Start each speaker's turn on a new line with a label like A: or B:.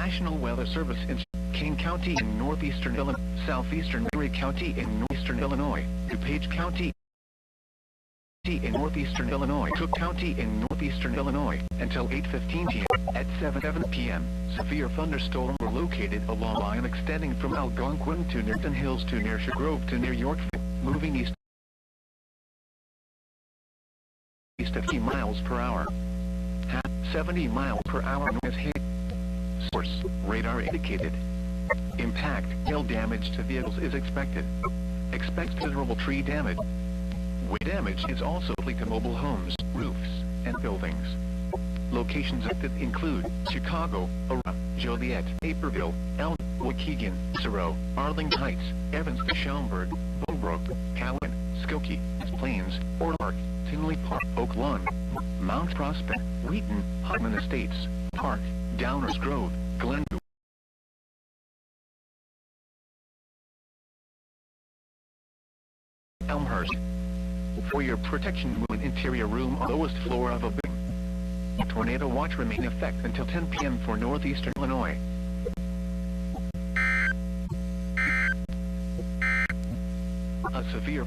A: National Weather Service in Kane County in northeastern Illinois, southeastern Erie County in northeastern Illinois, DuPage County in northeastern Illinois, Cook County in northeastern Illinois, until 8:15 p.m. At 7 p.m., severe thunderstorms were located along a line extending from Algonquin to Norton Hills to near Grove to near Yorkville, moving east at 50 miles per hour. 70 miles per hour as hail. Source, radar indicated. Impact, hail damage to vehicles is expected. Expect considerable tree damage. Wind damage is also likely to mobile homes, roofs, and buildings. Locations affected include Chicago, Aurora, Joliet, Naperville, Elm, Waukegan, Cicero, Arlington Heights, Evanston, Schaumburg, Bolingbrook, Cowan, Skokie, Plains, Orland Park, Tinley Park, Oak Lawn, Mount Prospect, Wheaton, Hudman Estates, Park, Downers Grove, Glenview, Elmhurst. For your protection, move an interior room on the lowest floor of a building. Tornado watch remain in effect until 10 p.m. for northeastern Illinois. A severe